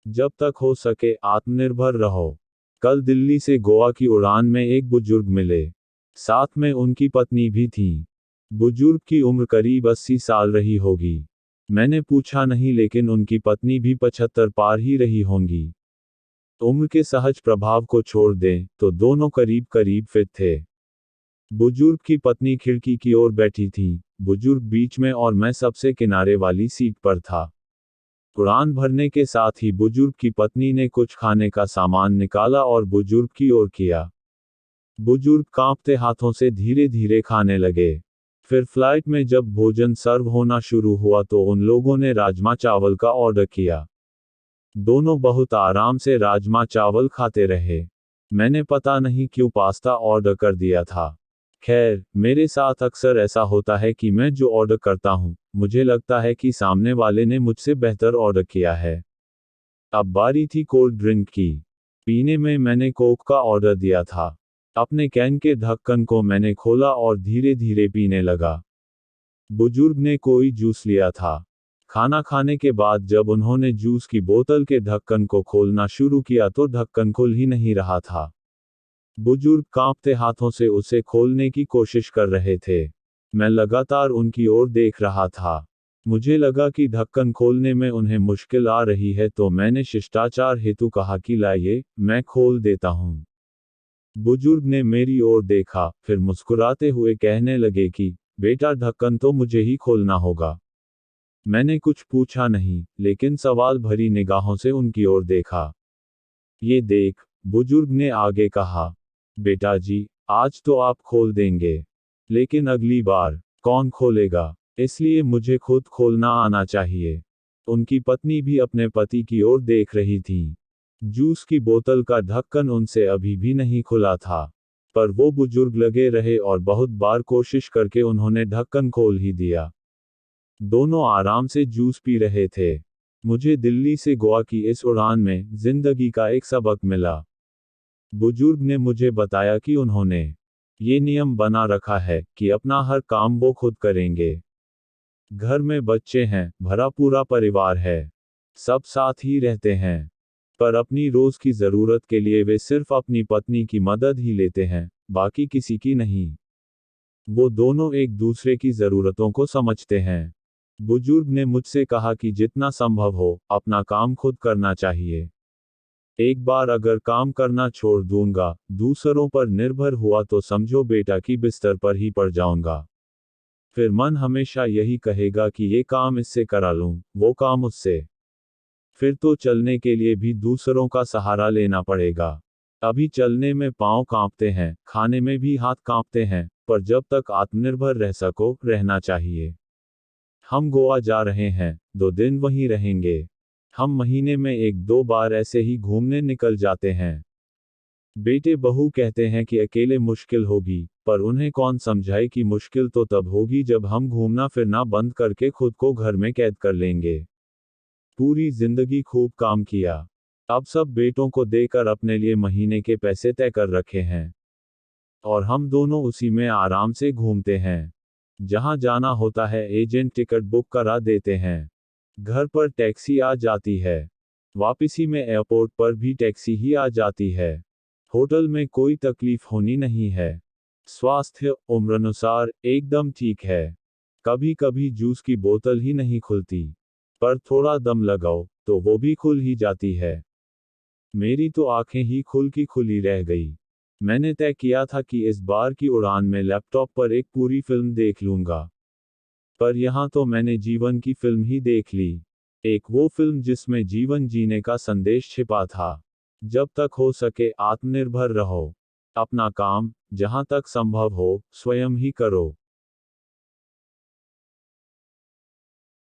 जब तक हो सके आत्मनिर्भर रहो। कल दिल्ली से गोवा की उड़ान में एक बुजुर्ग मिले। साथ में उनकी पत्नी भी थी। बुजुर्ग की उम्र करीब 80 साल रही होगी। मैंने पूछा नहीं, लेकिन उनकी पत्नी भी 75 पार ही रही होंगी। उम्र के सहज प्रभाव को छोड़ दें तो दोनों करीब करीब फिट थे। बुजुर्ग की पत्नी खिड़की की ओर बैठी थी, बुजुर्ग बीच में और मैं सबसे किनारे वाली सीट पर था। उड़ान भरने के साथ ही बुजुर्ग की पत्नी ने कुछ खाने का सामान निकाला और बुजुर्ग की ओर किया। बुजुर्ग कांपते हाथों से धीरे धीरे खाने लगे। फिर फ्लाइट में जब भोजन सर्व होना शुरू हुआ तो उन लोगों ने राजमा चावल का ऑर्डर किया। दोनों बहुत आराम से राजमा चावल खाते रहे। मैंने पता नहीं क्यों पास्ता ऑर्डर कर दिया था। खैर, मेरे साथ अक्सर ऐसा होता है कि मैं जो ऑर्डर करता हूं, मुझे लगता है कि सामने वाले ने मुझसे बेहतर ऑर्डर किया है। अब बारी थी कोल्ड ड्रिंक की। पीने में मैंने कोक का ऑर्डर दिया था। अपने कैन के ढक्कन को मैंने खोला और धीरे धीरे पीने लगा। बुजुर्ग ने कोई जूस लिया था। खाना खाने के बाद जब उन्होंने जूस की बोतल के ढक्कन को खोलना शुरू किया तो ढक्कन खुल ही नहीं रहा था। बुजुर्ग कांपते हाथों से उसे खोलने की कोशिश कर रहे थे। मैं लगातार उनकी ओर देख रहा था। मुझे लगा कि ढक्कन खोलने में उन्हें मुश्किल आ रही है, तो मैंने शिष्टाचार हेतु कहा कि लाइए, मैं खोल देता हूं। बुजुर्ग ने मेरी ओर देखा, फिर मुस्कुराते हुए कहने लगे कि बेटा, ढक्कन तो मुझे ही खोलना होगा। मैंने कुछ पूछा नहीं, लेकिन सवाल भरी निगाहों से उनकी ओर देखा। ये देख, बुजुर्ग ने आगे कहा, बेटा जी, आज तो आप खोल देंगे, लेकिन अगली बार कौन खोलेगा? इसलिए मुझे खुद खोलना आना चाहिए। उनकी पत्नी भी अपने पति की ओर देख रही थी। जूस की बोतल का ढक्कन उनसे अभी भी नहीं खुला था, पर वो बुजुर्ग लगे रहे और बहुत बार कोशिश करके उन्होंने ढक्कन खोल ही दिया। दोनों आराम से जूस पी रहे थे। मुझे दिल्ली से गोवा की इस उड़ान में जिंदगी का एक सबक मिला। बुजुर्ग ने मुझे बताया कि उन्होंने ये नियम बना रखा है कि अपना हर काम वो खुद करेंगे। घर में बच्चे हैं, भरा पूरा परिवार है, सब साथ ही रहते हैं, पर अपनी रोज की जरूरत के लिए वे सिर्फ अपनी पत्नी की मदद ही लेते हैं, बाकी किसी की नहीं। वो दोनों एक दूसरे की जरूरतों को समझते हैं। बुजुर्ग ने मुझसे कहा कि जितना संभव हो, अपना काम खुद करना चाहिए। एक बार अगर काम करना छोड़ दूंगा, दूसरों पर निर्भर हुआ तो समझो बेटा कि बिस्तर पर ही पड़ जाऊंगा। फिर मन हमेशा यही कहेगा कि ये काम इससे करा लूं, वो काम उससे। फिर तो चलने के लिए भी दूसरों का सहारा लेना पड़ेगा। अभी चलने में पांव कांपते हैं, खाने में भी हाथ कांपते हैं, पर जब तक आत्मनिर्भर रह सको, रहना चाहिए। हम गोवा जा रहे हैं, 2 दिन वहीं रहेंगे। हम महीने में 1-2 बार ऐसे ही घूमने निकल जाते हैं। बेटे बहू कहते हैं कि अकेले मुश्किल होगी, पर उन्हें कौन समझाए कि मुश्किल तो तब होगी जब हम घूमना फिरना बंद करके खुद को घर में कैद कर लेंगे। पूरी जिंदगी खूब काम किया, अब सब बेटों को देकर अपने लिए महीने के पैसे तय कर रखे हैं, और हम दोनों उसी में आराम से घूमते हैं। जहां जाना होता है एजेंट टिकट बुक करा देते हैं। घर पर टैक्सी आ जाती है। वापसी में एयरपोर्ट पर भी टैक्सी ही आ जाती है। होटल में कोई तकलीफ होनी नहीं है। स्वास्थ्य उम्रानुसार एकदम ठीक है। कभी कभी जूस की बोतल ही नहीं खुलती, पर थोड़ा दम लगाओ तो वो भी खुल ही जाती है। मेरी तो आंखें ही खुल की खुली रह गई। मैंने तय किया था कि इस बार की उड़ान में लैपटॉप पर एक पूरी फिल्म देख लूंगा, पर यहां तो मैंने जीवन की फिल्म ही देख ली। एक वो फिल्म जिसमें जीवन जीने का संदेश छिपा था। जब तक हो सके आत्मनिर्भर रहो। अपना काम, जहां तक संभव हो, स्वयं ही करो।